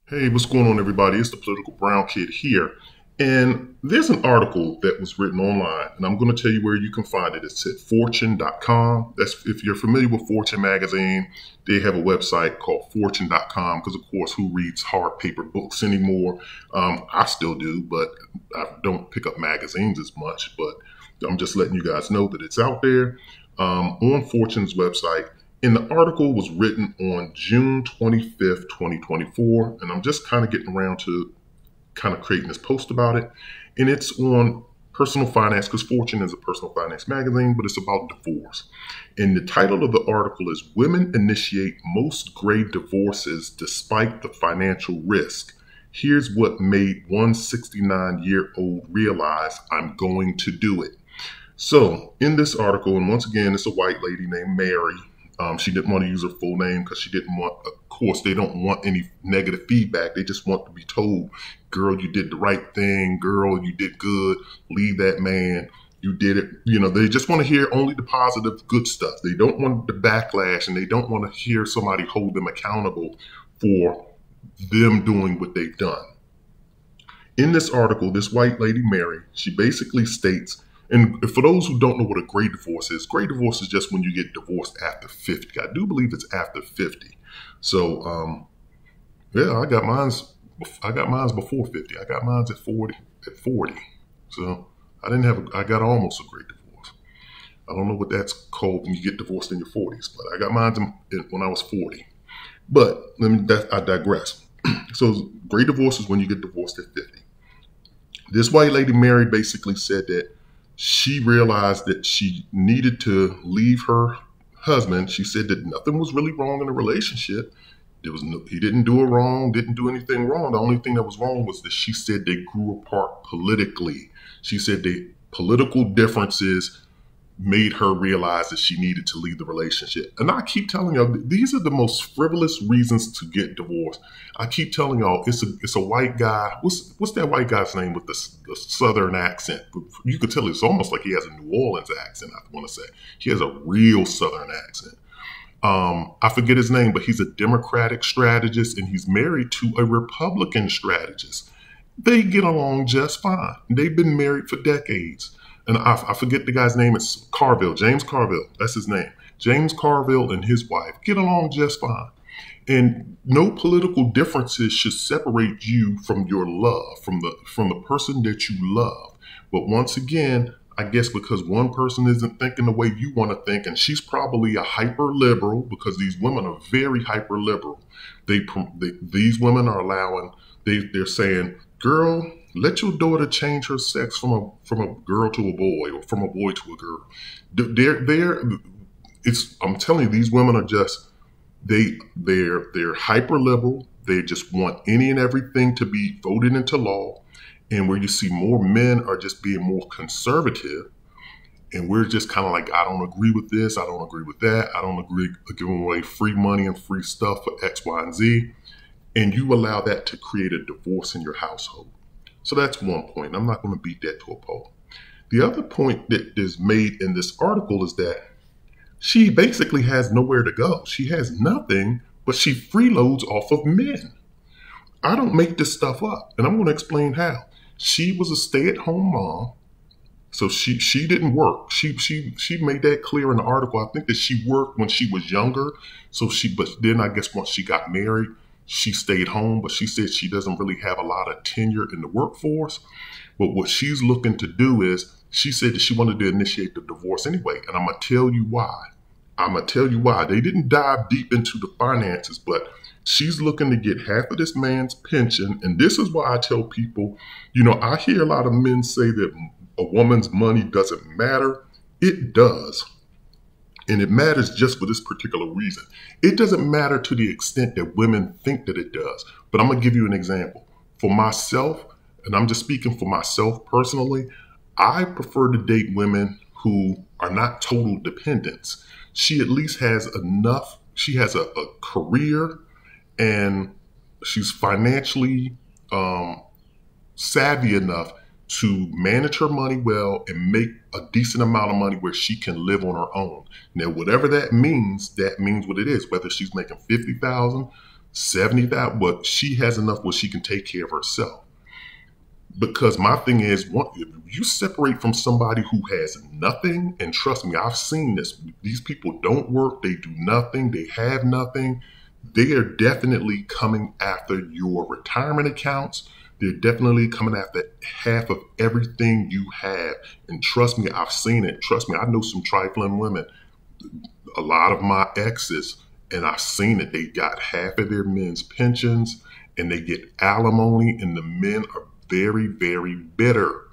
Hey, what's going on, everybody? It's the Political Brown Kid here. And there's an article that was written online, and I'm going to tell you where you can find it. It's at fortune.com. That's if you're familiar with Fortune magazine, they have a website called fortune.com because, of course, who reads hard paper books anymore? I still do, but I don't pick up magazines as much. But I'm just letting you guys know that it's out there on Fortune's website. And the article was written on June 25th, 2024. And I'm just kind of getting around to kind of creating this post about it. And it's on personal finance because Fortune is a personal finance magazine, but it's about divorce. And the title of the article is Women Initiate Most Grave Divorces Despite the Financial Risk. Here's what made one 69-year-old realize I'm going to do it. So in this article, and once again, it's a white lady named Mary. She didn't want to use her full name because she didn't want, of course, they don't want any negative feedback. They just want to be told, girl, you did the right thing. Girl, you did good. Leave that man. You did it. You know, they just want to hear only the positive, good stuff. They don't want the backlash, and they don't want to hear somebody hold them accountable for them doing what they've done. In this article, this white lady, Mary, she basically states, and for those who don't know what a great divorce is just when you get divorced after 50. I do believe it's after 50. So, yeah, I got mine's before 50. I got mine's at 40. So I got almost a great divorce. I don't know what that's called when you get divorced in your 40s, but I got mine when I was 40. But I digress. So great divorce is when you get divorced at 50. This white lady, Mary, basically said that she realized that she needed to leave her husband. She said that nothing was really wrong in the relationship. He didn't do it wrong, didn't do anything wrong. The only thing that was wrong was that she said they grew apart politically. She said the political differences made her realize that she needed to leave the relationship. And I keep telling y'all, these are the most frivolous reasons to get divorced. I keep telling y'all, it's a white guy. What's that white guy's name with the Southern accent? You could tell it's almost like he has a New Orleans accent, I want to say. He has a real Southern accent. I forget his name, but he's a Democratic strategist and he's married to a Republican strategist. They get along just fine. They've been married for decades. And I forget the guy's name. It's Carville, James Carville. That's his name. James Carville and his wife get along just fine. And no political differences should separate you from your love, from the person that you love. But once again, I guess because one person isn't thinking the way you want to think, and she's probably a hyper liberal because these women are very hyper liberal. These women are allowing. They're saying, girl, let your daughter change her sex from a girl to a boy or from a boy to a girl. I'm telling you, these women are just they're hyper liberal. They just want any and everything to be voted into law. And where you see more men are just being more conservative, and we're just kind of like, I don't agree with this, I don't agree with that, I don't agree with giving away free money and free stuff for X, Y, and Z. And you allow that to create a divorce in your household. So that's one point. I'm not going to beat that to a pulp. The other point that is made in this article is that she basically has nowhere to go. She has nothing, but she freeloads off of men. I don't make this stuff up, and I'm going to explain how. She was a stay-at-home mom, so she didn't work. She made that clear in the article. I think that she worked when she was younger, but then I guess once she got married, she stayed home, but she said she doesn't really have a lot of tenure in the workforce. But what she's looking to do is, she said that she wanted to initiate the divorce anyway. And I'm going to tell you why. They didn't dive deep into the finances, but she's looking to get half of this man's pension. And this is why I tell people, I hear a lot of men say that a woman's money doesn't matter. It does. And it matters just for this particular reason. It doesn't matter to the extent that women think that it does. But I'm going to give you an example. For myself, and I'm just speaking for myself personally, I prefer to date women who are not total dependents. She at least has enough. She has a career and she's financially savvy enough to manage her money well and make a decent amount of money where she can live on her own. Now, whatever that means what it is, whether she's making $50,000, 70,000, but she has enough where she can take care of herself. Because my thing is, if you separate from somebody who has nothing, and trust me, I've seen this. These people don't work, they do nothing, they have nothing. They are definitely coming after your retirement accounts. They're definitely coming after half of everything you have. And trust me, I've seen it. Trust me, I know some trifling women, a lot of my exes, and I've seen it. They got half of their men's pensions and they get alimony, and the men are very, very bitter.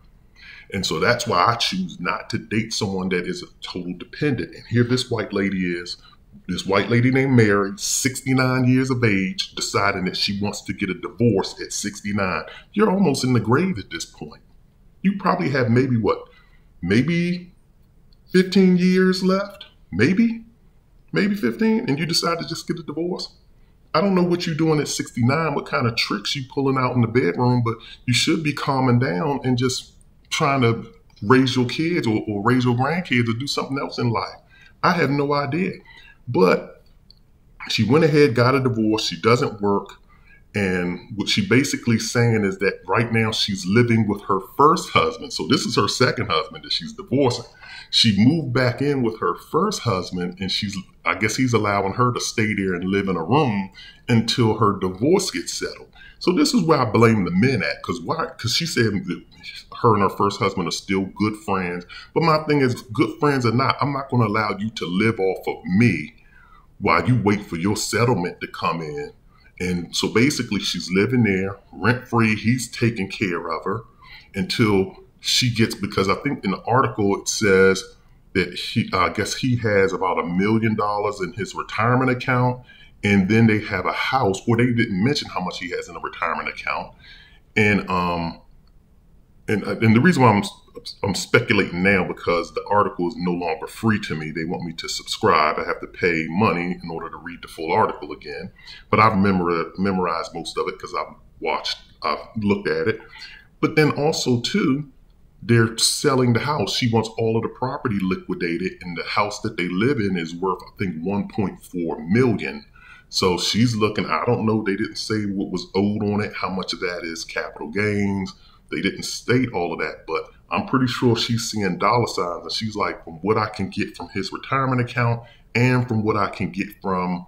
And so that's why I choose not to date someone that is a total dependent. And here this white lady is, this white lady named Mary, 69 years of age, deciding that she wants to get a divorce at 69. You're almost in the grave at this point. You probably have maybe 15 years left, maybe 15, and you decide to just get a divorce. I don't know what you're doing at 69, what kind of tricks you pulling out in the bedroom, but you should be calming down and just trying to raise your kids or raise your grandkids or do something else in life. I have no idea. But she went ahead, got a divorce. She doesn't work. And what she basically saying is that right now she's living with her first husband. So this is her second husband that she's divorcing. She moved back in with her first husband, and I guess he's allowing her to stay there and live in a room until her divorce gets settled. So this is where I blame the men at. Because why? Because she said that her and her first husband are still good friends. But my thing is, good friends or not, I'm not going to allow you to live off of me while you wait for your settlement to come in. And so basically she's living there rent free. He's taking care of her until she gets, because I think in the article it says that I guess he has about $1 million in his retirement account. And then they have a house where they didn't mention how much he has in a retirement account. And the reason why I'm speculating now, because the article is no longer free to me. They want me to subscribe. I have to pay money in order to read the full article again. But I've memorized most of it because I've looked at it. But then also too, they're selling the house. She wants all of the property liquidated, and the house that they live in is worth, I think, $1.4 million. So she's looking, I don't know, they didn't say what was owed on it, how much of that is capital gains. They didn't state all of that, but I'm pretty sure she's seeing dollar signs, and she's like, from what I can get from his retirement account and from what I can get from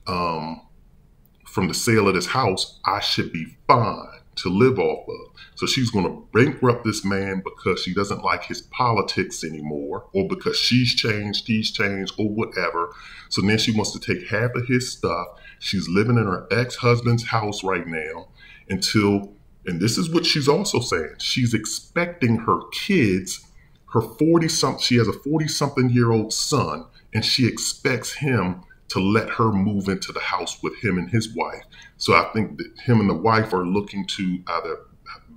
the sale of this house, I should be fine to live off of. So she's going to bankrupt this man because she doesn't like his politics anymore, or because she's changed, he's changed, or whatever. So then she wants to take half of his stuff. She's living in her ex-husband's house right now until, and this is what she's also saying, she's expecting her kids, she has a 40-something-year-old son, and she expects him to let her move into the house with him and his wife. So I think that him and the wife are looking to either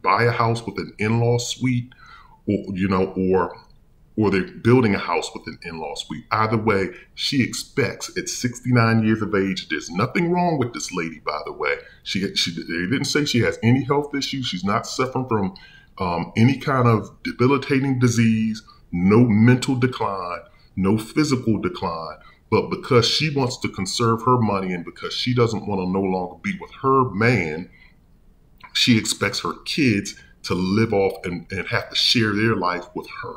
buy a house with an in-law suite, or they're building a house with an in-law suite. Either way, she expects at 69 years of age, there's nothing wrong with this lady, by the way. They didn't say she has any health issues. She's not suffering from any kind of debilitating disease, no mental decline, no physical decline. But because she wants to conserve her money and because she doesn't want to no longer be with her man, she expects her kids to live off and have to share their life with her.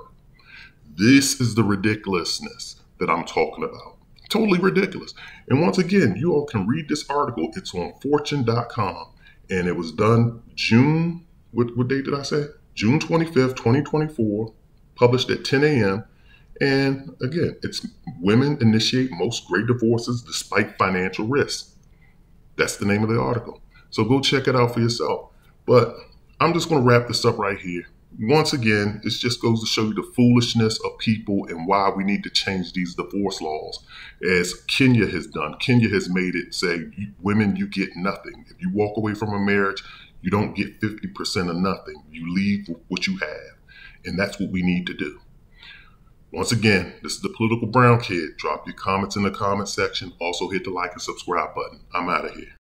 This is the ridiculousness that I'm talking about. Totally ridiculous. And once again, you all can read this article. It's on fortune.com. And it was done June, what date did I say? June 25th, 2024, published at 10 a.m. And again, it's women initiate most great divorces despite financial risks. That's the name of the article. So go check it out for yourself. But I'm just going to wrap this up right here. Once again, it just goes to show you the foolishness of people and why we need to change these divorce laws, as Kenya has done. Kenya has made it say, women, you get nothing. If you walk away from a marriage, you don't get 50% of nothing. You leave what you have. And that's what we need to do. Once again, this is the Political Brown Kid. Drop your comments in the comment section. Also hit the like and subscribe button. I'm out of here.